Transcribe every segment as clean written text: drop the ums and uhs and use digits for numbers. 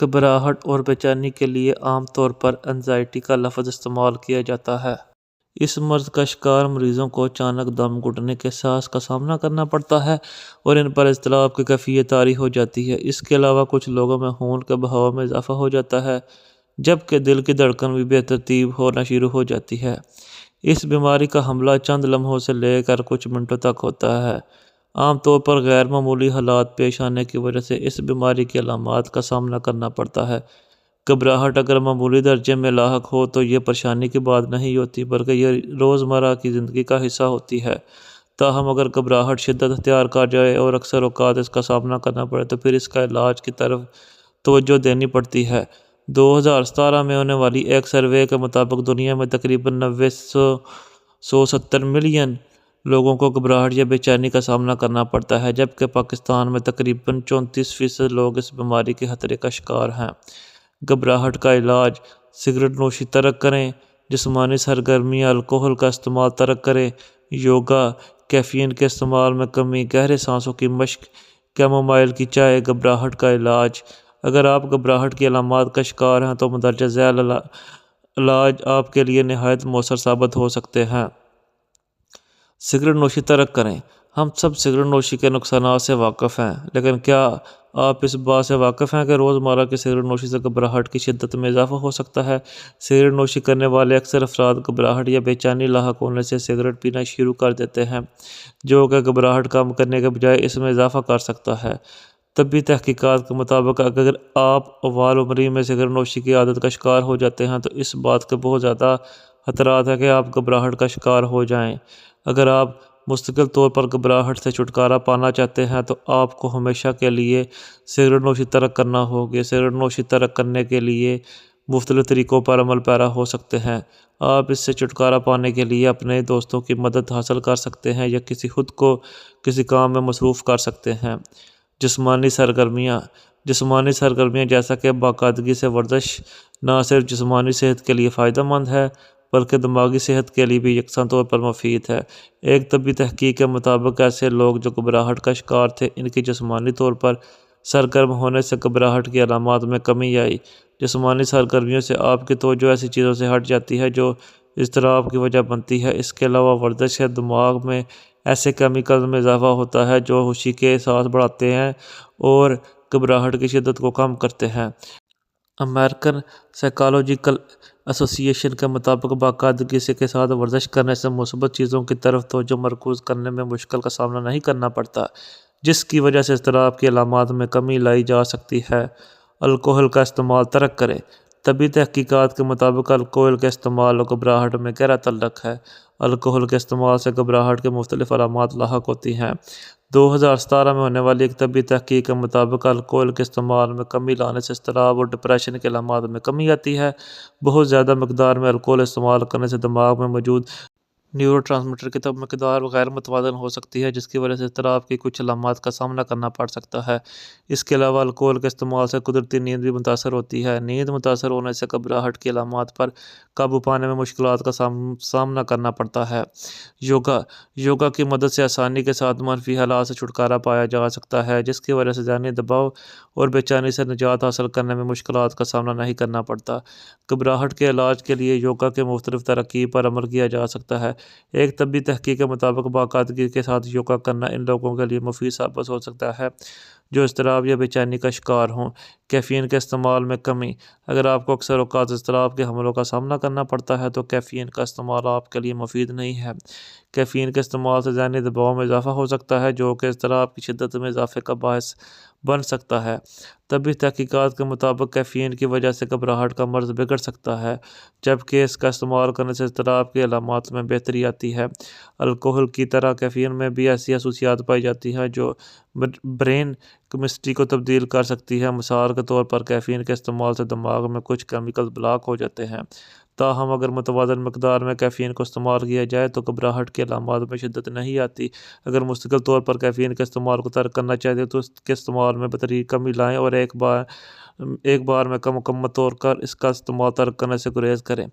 گھبراہٹ اور بے چینی کے لیے عام طور پر انزائٹی کا لفظ استعمال کیا جاتا ہے۔ اس مرض کا شکار مریضوں کو اچانک دم گھٹنے کے احساس کا سامنا کرنا پڑتا ہے اور ان پر اضطراب کی کیفیت طاری ہو جاتی ہے۔ اس کے علاوہ کچھ لوگوں میں خون کے بہاؤ میں اضافہ ہو جاتا ہے، جبکہ دل کی دھڑکن بھی بے ترتیب ہونا شروع ہو جاتی ہے۔ اس بیماری کا حملہ چند لمحوں سے لے کر کچھ منٹوں تک ہوتا ہے۔ عام طور پر غیر معمولی حالات پیش آنے کی وجہ سے اس بیماری کی علامات کا سامنا کرنا پڑتا ہے۔ گھبراہٹ اگر معمولی درجے میں لاحق ہو تو یہ پریشانی کی بات نہیں ہوتی، بلکہ یہ روزمرہ کی زندگی کا حصہ ہوتی ہے۔ تاہم اگر گھبراہٹ شدت اختیار کر جائے اور اکثر اوقات اس کا سامنا کرنا پڑے تو پھر اس کا علاج کی طرف توجہ دینی پڑتی ہے۔ 2017 میں ہونے والی ایک سروے کے مطابق دنیا میں تقریباً 970 ملین لوگوں کو گھبراہٹ یا بے چینی کا سامنا کرنا پڑتا ہے، جبکہ پاکستان میں تقریباً 34% لوگ اس بیماری کے خطرے کا شکار ہیں۔ گھبراہٹ کا علاج: سگریٹ نوشی ترک کریں، جسمانی سرگرمیاں، الکوحل کا استعمال ترک کریں، یوگا، کیفین کے استعمال میں کمی، گہرے سانسوں کی مشق، کیمومائل کی چائے۔ گھبراہٹ کا علاج: اگر آپ گھبراہٹ کی علامات کا شکار ہیں تو مندرجہ ذیل علاج آپ کے لیے نہایت مؤثر ثابت ہو سکتے ہیں۔ سگریٹ نوشی ترک کریں۔ ہم سب سگریٹ نوشی کے نقصانات سے واقف ہیں، لیکن کیا آپ اس بات سے واقف ہیں کہ روزمرہ کی سگریٹ نوشی سے گھبراہٹ کی شدت میں اضافہ ہو سکتا ہے؟ سگریٹ نوشی کرنے والے اکثر افراد گھبراہٹ یا بے چینی لاحق ہونے سے سگریٹ پینا شروع کر دیتے ہیں، جو کہ گھبراہٹ کم کرنے کے بجائے اس میں اضافہ کر سکتا ہے۔ طبی تحقیقات کے مطابق اگر آپ اول عمری میں سگریٹ نوشی کی عادت کا شکار ہو جاتے ہیں تو اس بات کے بہت زیادہ خطرات ہیں کہ آپ گھبراہٹ کا شکار ہو جائیں۔ اگر آپ مستقل طور پر گھبراہٹ سے چھٹکارا پانا چاہتے ہیں تو آپ کو ہمیشہ کے لیے سگریٹ نوشی ترک کرنا ہوگی۔ سگریٹ نوشی ترک کرنے کے لیے مختلف طریقوں پر عمل پیرا ہو سکتے ہیں۔ آپ اس سے چھٹکارا پانے کے لیے اپنے دوستوں کی مدد حاصل کر سکتے ہیں یا خود کو کسی کام میں مصروف کر سکتے ہیں۔ جسمانی سرگرمیاں: جسمانی سرگرمیاں جیسا کہ باقاعدگی سے ورزش نہ صرف جسمانی صحت کے لیے فائدہ مند ہے بلکہ دماغی صحت کے لیے بھی یکساں طور پر مفید ہے۔ ایک طبی تحقیق کے مطابق ایسے لوگ جو گھبراہٹ کا شکار تھے، ان کی جسمانی طور پر سرگرم ہونے سے گھبراہٹ کی علامات میں کمی آئی۔ جسمانی سرگرمیوں سے آپ کی توجہ ایسی چیزوں سے ہٹ جاتی ہے جو اضطراب کی وجہ بنتی ہے۔ اس کے علاوہ ورزش سے دماغ میں ایسے کیمیکلز میں اضافہ ہوتا ہے جو خوشی کے احساس بڑھاتے ہیں اور گھبراہٹ کی شدت کو کم کرتے ہیں۔ امریکن سائیکالوجیکل ایسوسی ایشن کے مطابق باقاعدگی کے ساتھ ورزش کرنے سے مثبت چیزوں کی طرف توجہ مرکوز کرنے میں مشکل کا سامنا نہیں کرنا پڑتا، جس کی وجہ سے اضطراب کی علامات میں کمی لائی جا سکتی ہے۔ الکوحل کا استعمال ترک کریں۔ طبی تحقیقات کے مطابق الکوحل کے استعمال اور گھبراہٹ میں گہرا تعلق ہے۔ الکوحل کے استعمال سے گھبراہٹ کے مختلف علامات لاحق ہوتی ہیں۔ 2017 میں ہونے والی ایک طبی تحقیق کے مطابق الکوحل کے استعمال میں کمی لانے سے اضطراب اور ڈپریشن کے علامات میں کمی آتی ہے۔ بہت زیادہ مقدار میں الکوحل استعمال کرنے سے دماغ میں موجود نیورو ٹرانسمیٹر کی مقدار غیر متوازن ہو سکتی ہے، جس کی وجہ سے اضطراب کی کچھ علامات کا سامنا کرنا پڑ سکتا ہے۔ اس کے علاوہ الکوحل کے استعمال سے قدرتی نیند بھی متاثر ہوتی ہے۔ نیند متاثر ہونے سے گھبراہٹ کی علامات پر قابو پانے میں مشکلات کا سامنا کرنا پڑتا ہے۔ یوگا کی مدد سے آسانی کے ساتھ منفی حالات سے چھٹکارا پایا جا سکتا ہے، جس کی وجہ سے ذہنی دباؤ اور بے چینی سے نجات حاصل کرنے میں مشکلات کا سامنا نہیں کرنا پڑتا۔ گھبراہٹ کے علاج کے لیے یوگا کے مختلف ترکیب پر عمل کیا جا سکتا ہے۔ ایک طبی تحقیق کے مطابق باقاعدگی کے ساتھ یوگا کرنا ان لوگوں کے لیے مفید ثابت ہو سکتا ہے جو اضطراب یا بے چینی کا شکار ہوں۔ کیفین کے استعمال میں کمی: اگر آپ کو اکثر اوقات اضطراب کے حملوں کا سامنا کرنا پڑتا ہے تو کیفین کا استعمال آپ کے لیے مفید نہیں ہے۔ کیفین کے استعمال سے ذہنی دباؤ میں اضافہ ہو سکتا ہے جو کہ اضطراب کی شدت میں اضافے کا باعث بن سکتا ہے۔ طبی تحقیقات کے مطابق کیفین کی وجہ سے گھبراہٹ کا مرض بگڑ سکتا ہے، جبکہ اس کا استعمال کرنے سے اضطراب کی علامات میں بہتری آتی ہے۔ الکوحل کی طرح کیفین میں بھی ایسی خصوصیات پائی جاتی ہیں جو برین کیمسٹری کو تبدیل کر سکتی ہیں۔ مثال کے طور پر کیفین کے استعمال سے دماغ میں کچھ کیمیکلز بلاک ہو جاتے ہیں، تاہم اگر متوازن مقدار میں کیفین کو استعمال کیا جائے تو گھبراہٹ کی علامات میں شدت نہیں آتی۔ اگر مستقل طور پر کیفین کے استعمال کو ترک کرنا چاہتے ہیں تو اس کے استعمال میں بہترین کمی لائیں اور ایک ایک بار میں مکمل طور پر اس کا استعمال ترک کرنے سے گریز کریں۔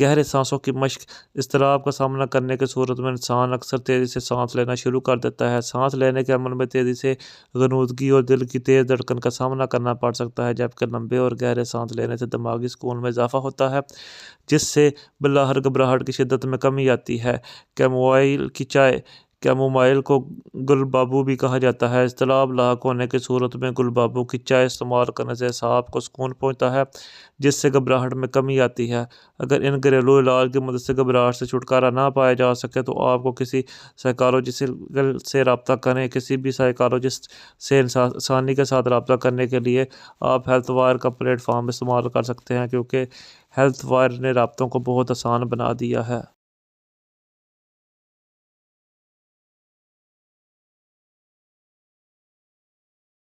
گہرے سانسوں کی مشق۔ اضطراب کا سامنا کرنے کی صورت میں انسان اکثر تیزی سے سانس لینا شروع کر دیتا ہے۔ سانس لینے کے عمل میں تیزی سے غنودگی اور دل کی تیز دھڑکن کا سامنا کرنا پڑ سکتا ہے، جبکہ لمبے اور گہرے سانس لینے سے دماغی سکون میں اضافہ ہوتا ہے، جس سے بالآخر گھبراہٹ کی شدت میں کمی آتی ہے۔ کیمومائل کی چائے۔ کیمومائل کو گل بابو بھی کہا جاتا ہے۔ اضطراب لاحق ہونے کی صورت میں گل بابو کی چائے استعمال کرنے سے اعصاب کو سکون پہنچتا ہے، جس سے گھبراہٹ میں کمی آتی ہے۔ اگر ان گھریلو علاج کی مدد سے گھبراہٹ سے چھٹکارا نہ پایا جا سکے تو آپ کو کسی سائیکالوجسٹ سے رابطہ کریں۔ کسی بھی سائیکالوجسٹ سے آسانی کے ساتھ رابطہ کرنے کے لیے آپ ہیلتھ وائر کا پلیٹ فارم استعمال کر سکتے ہیں، کیونکہ ہیلتھ وائر نے رابطوں کو بہت آسان بنا دیا ہے۔